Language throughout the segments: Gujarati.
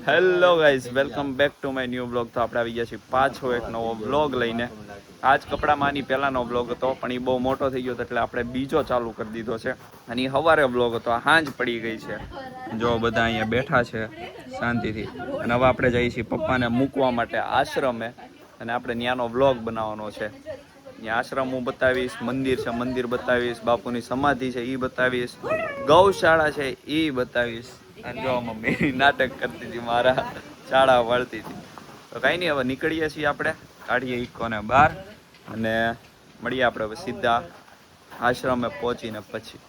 Hello guys, welcome back to my new blog. તો આપણે આવી ગયા છીએ પાછો એક નવો બ્લોગ લઈને. આજ કપડામાં આની પહેલાંનો બ્લોગ હતો, પણ એ બહુ મોટો થઈ ગયો હતો એટલે આપણે બીજો ચાલુ કરી દીધો છે. અને એ સવારે બ્લોગ હતો, હાંજ પડી ગઈ છે. જો બધા અહીંયા બેઠા છે શાંતિથી. અને હવે આપણે જઈએ છીએ પપ્પાને મૂકવા માટે આશ્રમે, અને આપણે ત્યાંનો બ્લોગ બનાવવાનો છે. ત્યાં આશ્રમ હું બતાવીશ, મંદિર છે મંદિર બતાવીશ, બાપુની સમાધિ છે એ બતાવીશ, ગૌશાળા છે એ બતાવીશ. અને જો મમ્મી નાટક કરતી હતી, મારા શાળા વળતી હતી. તો કાંઈ નહીં, હવે નીકળીએ છીએ આપણે, કાઢીએ ઇકોને બહાર અને મળીએ આપણે હવે સીધા આશ્રમે પહોંચીને પછી.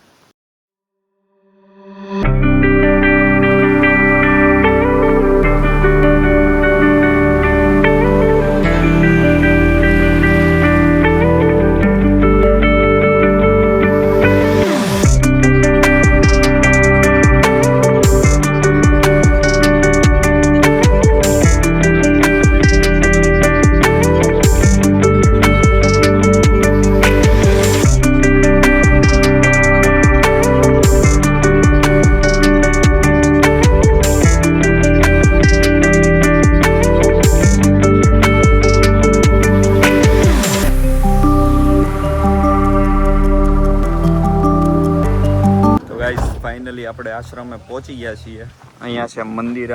ફાઇનલી આપણે આશ્રમે પહોંચી ગયા છીએ. અહીંયા છે મંદિર,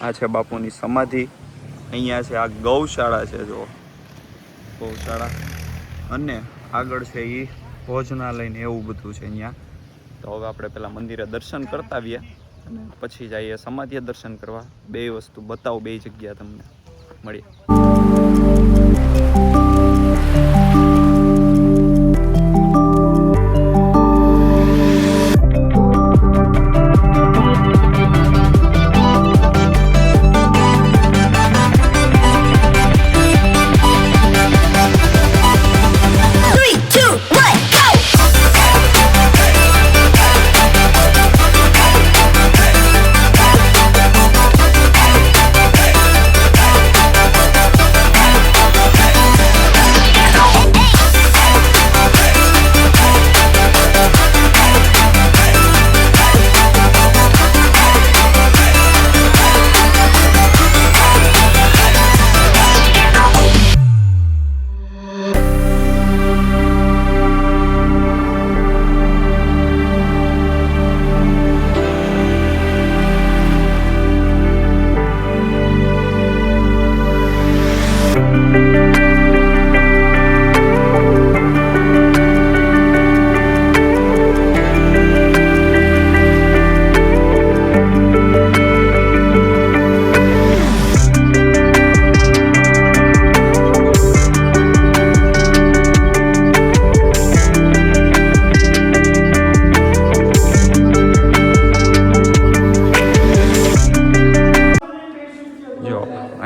આ છે બાપુની સમાધિ, અહીંયા છે આ ગૌશાળા છે, જો ગૌશાળા, અને આગળ છે એ ભોજનાલય ને એવું બધું છે અહીંયા. તો હવે આપણે પેલા મંદિરે દર્શન કરતા આવીએ અને પછી જઈએ સમાધિએ દર્શન કરવા. બે વસ્તુ બતાવું, બે જગ્યા તમને મળીએ.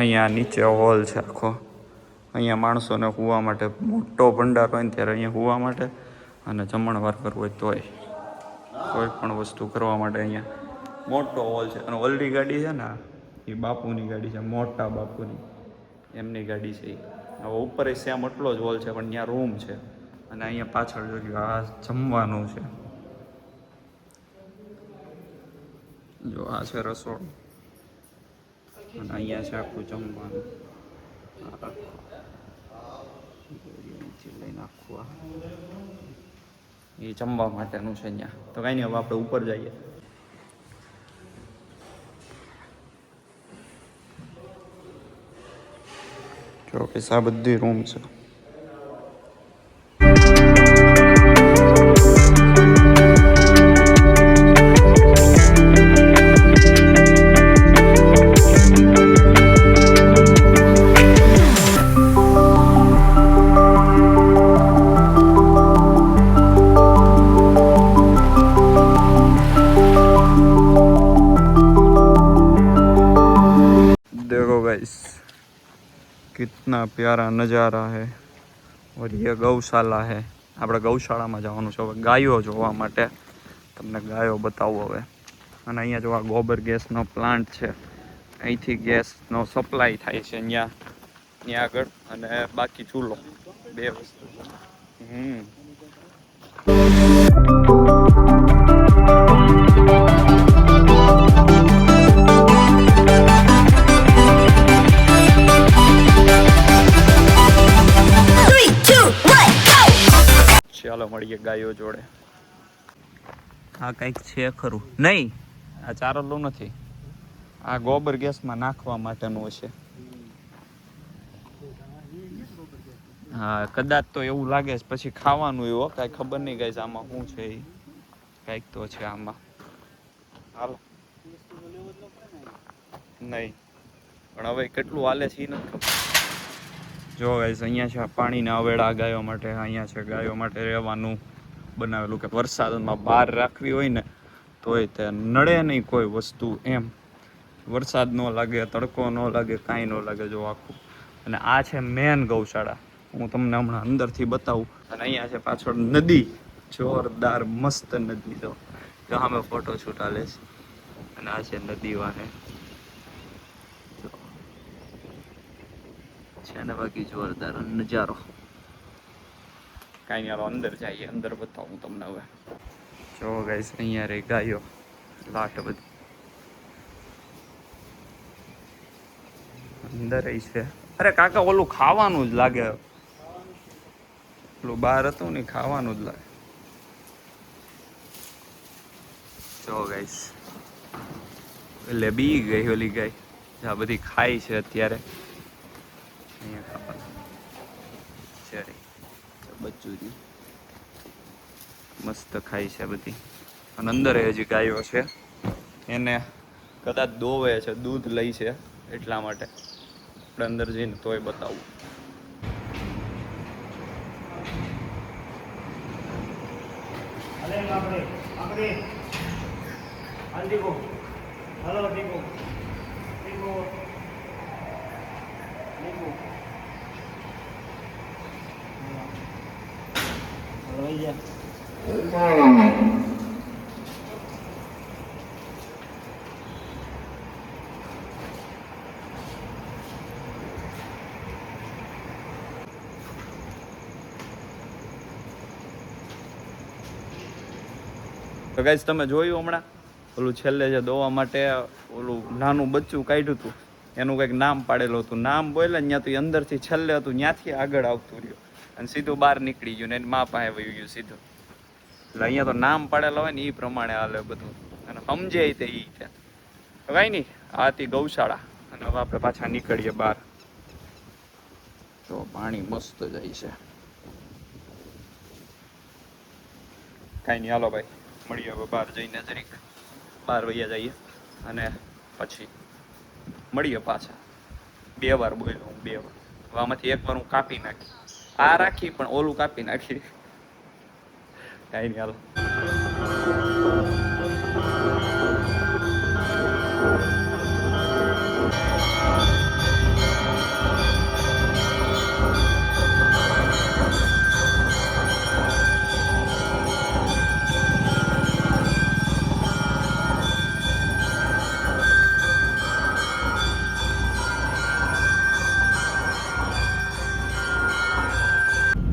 અહીંયા નીચે હોલ છે આખો. અહીંયા માણસોને હુવા માટે મોટો ભંડાર હોય ને ત્યારે અહીંયા હુવા માટે, અને જમણવાર કરવો હોય તોય કોઈ પણ વસ્તુ કરવા માટે અહીંયા મોટો હોલ છે. અને ઓલડી ગાડી છે ને, એ બાપુની ગાડી છે, મોટા બાપુની, એમની ગાડી છે. હવે ઉપર એ સેમ એટલો જ હોલ છે, પણ ત્યાં રૂમ છે. અને અહીંયા પાછળ જોયું આ જમવાનું છે, જો આ છે રસોડું, અને અહીંયા છે આખું જમવાનું. લઈને આખું એ જમવા માટેનું છે અહીંયા. તો કાંઈ નહીં, હવે આપણે ઉપર જઈએ. જો કે આ બધી રૂમ છે. कितना प्यारा नज़ारा है. और ये गौशाला है. આપણે ગૌશાળામાં જવાનું છે હવે ગાયો જોવા માટે. તમને ગાયો બતાવો હવે. અને અહીંયા જો આ ગોબર ગેસનો પ્લાન્ટ છે, અહીંથી ગેસનો સપ્લાય થાય છે ત્યાં આગળ, અને બાકી ચૂલો, બે વસ્તુ. કરીએ ગાયો જોડે. આ કંઈક છે ખરું નહીં, આ ચારલું નથી, આ ગોબર ગેસમાં નાખવા માટેનું હશે. હા કદાચ તો એવું લાગે છે, પછી ખાવાનું એવું કાંઈ ખબર નહીં ગાઈસ આમાં શું છે. એ કંઈક તો છે આમાં. હાલો નહીં પણ હવે કેટલું હાલે છે એ નથી ખબર. જો ગાઈસ અહીંયા છે પાણીના અવેડા ગાયો માટે. અહીંયા છે ગાયો માટે રહેવાનું બનાવેલું કે વરસાદમાં બહાર રાખવી હોય ને તોય તે નડે નહીં કોઈ વસ્તુ એમ. વરસાદ ન લાગે, તડકો ન લાગે, કાંઈ ન લાગે. જો આખું. અને આ છે મેન ગૌશાળા. હું તમને હમણાં અંદરથી બતાવું. અને અહીંયા છે પાછળ નદી, જોરદાર મસ્ત નદી. તો અમે ફોટો શૂટ હાલે છે. અને આ છે નદી વાહે છે ને બાકી જોરદાર નજારો. કાંઈ નહીં અંદર જઈએ, અંદર બતાવું તમને હવે. જો ગાઈસ અહીંયા રે ગાયો લાટ બધી અંદર છે. અરે કાકા ઓલું ખાવાનું જ લાગે, ઓલું બહાર હતું ને ખાવાનું જ લાગે. જો ગાઈસ એટલે બી ગઈ ઓલી ગાય, આ બધી ખાય છે અત્યારે. અહીંયા ખાવાનું છે બચ્ચું મસ્ત ખાય છે બધી. અને અંદર હજી ગાયો છે, એને કદાચ દોવે છે, દૂધ લઈ છે, એટલા માટે આપણે અંદર જઈને તોય બતાવું. તો ગાઈસ તમે જોયું હમણાં ઓલું છેલ્લે જે દોવા માટે ઓલું નાનું બચ્ચું કાઢ્યું હતું, એનું કંઈક નામ પાડેલું હતું. નામ બોલે ને ત્યાં તો અંદરથી છેલ્લે હતું, ત્યાંથી આગળ આવતું રહ્યું અને સીધું બહાર નીકળી ગયું ને એની મા પાસે વહી ગયું સીધું. એટલે અહીંયા તો નામ પાડેલા હોય ને એ પ્રમાણે હાલે બધું, અને સમજે તે એ છે. કાંઈ નહીં, આ હતી ગૌશાળા. અને હવે આપણે પાછા નીકળીએ બહાર. તો પાણી મસ્ત જાય છે. કાંઈ નહીં, હાલો ભાઈ મળીએ હવે બહાર જઈને. જરીક બહાર વૈયા જઈએ અને પછી મળીએ પાછા. 2 વાર બોલ્યો હું, 2 વાર. હવે આમાંથી 1 વાર હું કાપી નાખી, આ રાખી પણ ઓલું કાપી નાખી. કાંઈ નહીં, હાલો.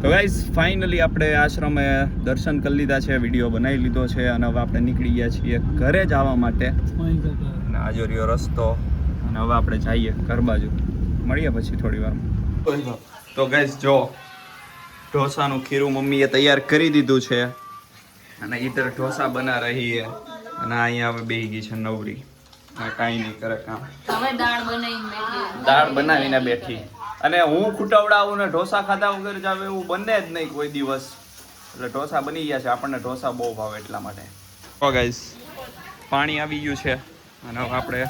તો ગાઈઝ ફાઇનલી આપણે આશ્રમે દર્શન કરી લીધા છે, વિડીયો બનાવી લીધો છે અને હવે આપણે નીકળી ગયા છીએ ઘરે જવા માટે. અને આજો રહ્યો રસ્તો અને હવે આપણે જઈએ ઘર બાજુ. મળીએ પછી થોડી વારમાં. તો ગાઈઝ જો ઢોસાનું ખીરું મમ્મીએ તૈયાર કરી દીધું છે અને ઈધર ઢોસા બના રહી છે. અને અહીંયા હવે બેહી ગઈ છે નવરી, કાંઈ નહીં કરે કામ. દાળ બનાવીને બેઠી. અને હું ખુટાવડાવું ને ઢોસા ખાધા વગર જાવ એવું બને જ નહીં કોઈ દિવસ. એટલે ઢોસા બની ગયા છે, આપણને ઢોસા બહુ ભાવે એટલા માટે. ઓ ગાઈસ પાણી આવી ગયું છે અને હવે આપણે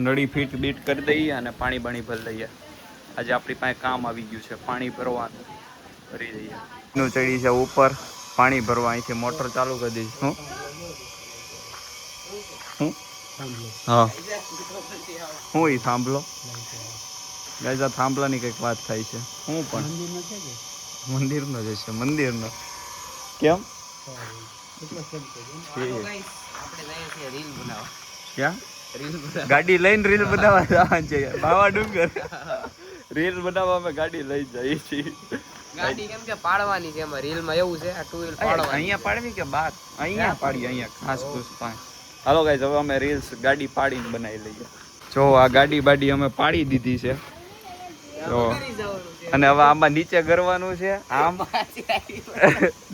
નળી ફીટ બીટ કરી દઈએ અને પાણી ભરી લઈએ. આજે આપણી પાસે કામ આવી ગયું છે, પાણી ભરવાનું. ભરી દઈએ. નું ચડી છે ઉપર પાણી ભરવા. અહીંથી મોટર ચાલુ કરી દઈશ. હું હા હું એ થાંભલો ગાઈઝ, આ થાંભલાની કંઈક વાત થાય છે. હું પણ મંદિરનો જ છે, મંદિરનો. કેમ ક્યાં ગાડી લઈને રીલ બનાવવા જવાનું છે? બાવા ડુંગર રીલ બનાવવા અમે ગાડી લઈ જઈએ છીએ. ગાડી કેમ કે પાડવાની છે, એમાં રીલ માં એવું છે આ 2 વ્હીલ પાડવાની. અહીંયા પાડવી કે બહાર? અહીંયા પાડી, અહીંયા ખાસ ખુશ પાય. હાલો ગાઈઝ હવે અમે રીલ્સ ગાડી પાડીને બનાવી લઈએ. જો આ ગાડી બાડી અમે પાડી દીધી છે. તો અને હવે આમાં નીચે ગરવાનું છે આમ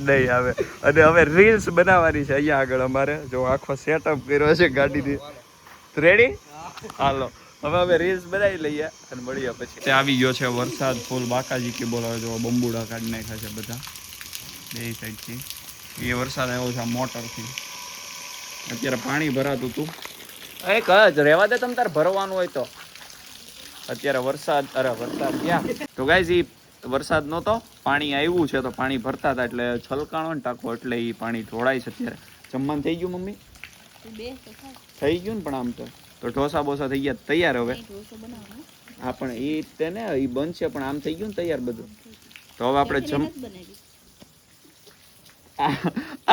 નહીં આવે. અને હવે રીલ્સ બનાવવાની છે અહીંયા આગળ અમારે જો આખો સેટઅપ કર્યો છે ગાડીની. રેડી? હાલો હવે અમે રીલ્સ બનાવી લઈએ અને મળીએ પછી. આવી ગયો છે વરસાદ ફૂલ બાકાજી કે બોલાવે જો બંબુડા કાઢી નાખ્યા છે બધા બે સાઈડથી. એ વરસાદ આવ્યો છે આ મોટરથી. અત્યારે પાણી ભરાતું હતું. એ કચ રહેવા દે તમે તારે ભરવાનું હોય તો. અત્યારે વરસાદ ક્યાં તો ગાઈઝ ઈ વરસાદ નહોતો પાણી આવ્યું છે તો પાણી ભરતા હતા એટલે છલકાણો ને ટાંકો એટલે એ પાણી ઢોળાય છે. અત્યારે જમવાનું થઈ ગયું મમ્મી? થઈ ગયું ને પણ આમ તો ઢોસા બોસા થઈ ગયા તૈયાર હવે. હા પણ એ તે ને એ બનશે પણ આમ થઈ ગયું ને તૈયાર બધું. તો હવે આપણે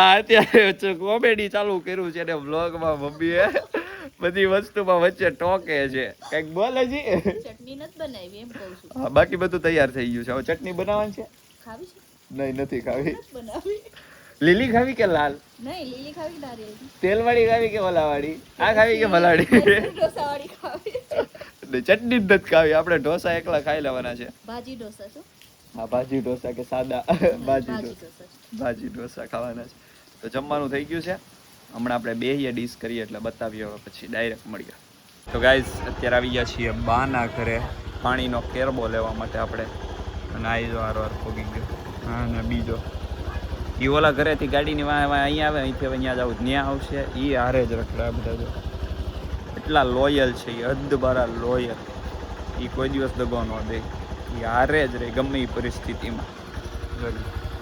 અત્યારે કોમેડી ચાલુ કર્યું છે ને વ્લોગમાં મમ્મીએ બધી વસ્તુમાં વચ્ચે ટોકે છે કઈક બોલે છે. ચટણી નથી બનાવી એમ કહું છું. હા બાકી બધું તૈયાર થઈ ગયું છે. હવે ચટણી બનાવવાની છે? ખાવી છે? નહીં નથી ખાવી. બનાવી. લીલી ખાવી કે લાલ? નહીં લીલી ખાવી નારિયેળ. તેલવાળી ખાવી કે ઓલાવાળી? આ ખાવી કે મલાડી? ઢોસાવાળી ખાવી. ચટણી જ નથી ખાવી. આપણે ઢોસા એકલા ખાઈ લેવાના છે. ભાજી ઢોસા છો? હા ભાજી ઢોસા કે સાદા ભાજી ઢોસા. ભાજી ઢોસા ખાવાના છે. તો જમવાનું થઈ ગયું છે. હમણાં આપણે બેહીએ ડીશ કરીએ એટલે બતાવીએ હવે પછી ડાયરેક્ટ મળીએ. તો ગાઈઝ અત્યારે આવી ગયા છીએ બાના ઘરે પાણીનો કેરબો લેવા માટે આપણે. અને આ જો હારો પોગી ગયો. હા ને બીજો એ ઓલા ઘરેથી ગાડીની અહીંયા આવે અહીંથી હવે અહીંયા જાવ ત્યાં આવશે. એ હારે જ રખડા બધા જો એટલા લોયલ છે એ હદબારા લોયલ. એ કોઈ દિવસ દગો ન દે. એ હારે જ રહે ગમે એ પરિસ્થિતિમાં.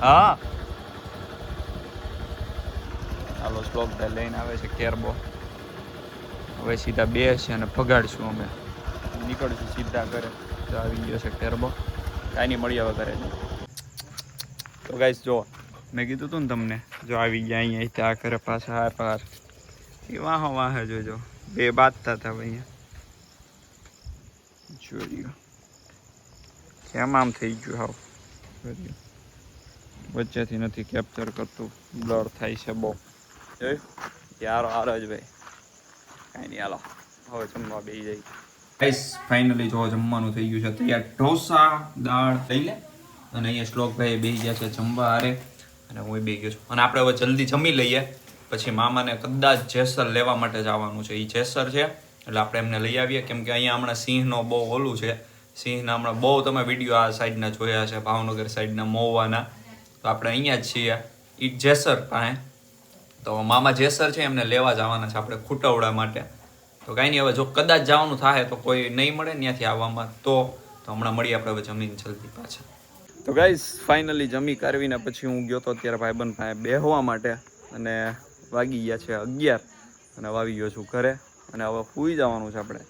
હા હાલો સ્લોક લઈને આવે છે કેરબો. હવે સીધા બેસીએ અને ભગાડશું અમે. નીકળશું સીધા ઘરે. તો આવી ગયો છે કેરબો. કાંઈ નહીં મળીએ હવે ઘરે. તો ગાઈસ જો મેં કીધું હતું ને તમને જો આવી ગયા અહીંયા ત્યાં ઘરે પાછા હાર પાર એ વાહે જોજો બે બાંધતા હતા અહીંયા જોઈ કેમ આમ થઈ ગયું હાવ વચ્ચેથી નથી કેપ્ચર કરતું બ્લર થાય છે બહુ યાર હારો જ ભાઈ. કાંઈ નહીં હાલો હવે જમવા બેસી જાય. ગાઈસ ફાઇનલી જો જમવાનું થઈ ગયું છે તૈયાર. ઢોસા દાળ લઈ લે અને અહીંયા શ્લોકભાઈ બેસી ગયા છે જમવા હારે અને હું બેસી ગયો છું. અને આપણે હવે જલ્દી જમી લઈએ પછી મામાને કદાચ જેસર લેવા માટે જવાનું છે. એ જેસર છે એટલે આપણે એમને લઈ આવીએ કેમ કે અહીંયા હમણાં સિંહનો બહુ ઓલું છે. સિંહના હમણાં બહુ તમે વિડીયો આ સાઈડના જોયા છે ભાવનગર સાઈડના મહુવાના. તો આપણે અહીંયા જ છીએ એ જેસર પાસે. તો મામા જેસર છે એમને લેવા જવાના છે આપણે ખૂટવડા માટે. તો કાંઈ નહીં હવે જો કદાચ જવાનું થાય તો કોઈ નહીં મળે ત્યાંથી આવવામાં તો હમણાં મળીએ આપણે હવે જમીન જલ્દી પાછા. તો ગાઈસ ફાઇનલી જમી કરવીને પછી હું ગયો તો અત્યારે ભાઈબંધ પાસે બેહવા માટે અને વાગી ગયા છે 11 અને આવી ગયો છું ઘરે અને હવે સૂઈ જવાનું છે આપણે.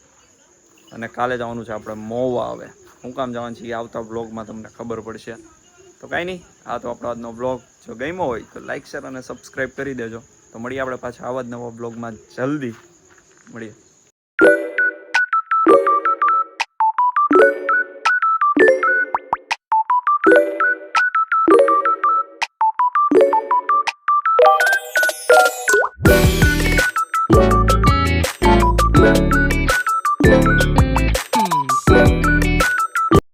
અને કાલે જવાનું છે આપણે મહુવા. હવે હું કામ જવાનું છે એ આવતા બ્લોગમાં તમને ખબર પડશે. તો કાંઈ નહીં આ તો આપણો આજનો બ્લોગ જો ગમ્યો હોય તો લાઈક શેર અને સબસ્ક્રાઈબ કરી દેજો. તો મળીએ આપણે પાછા આવા જ નવા બ્લોગમાં જલ્દી મળીએ.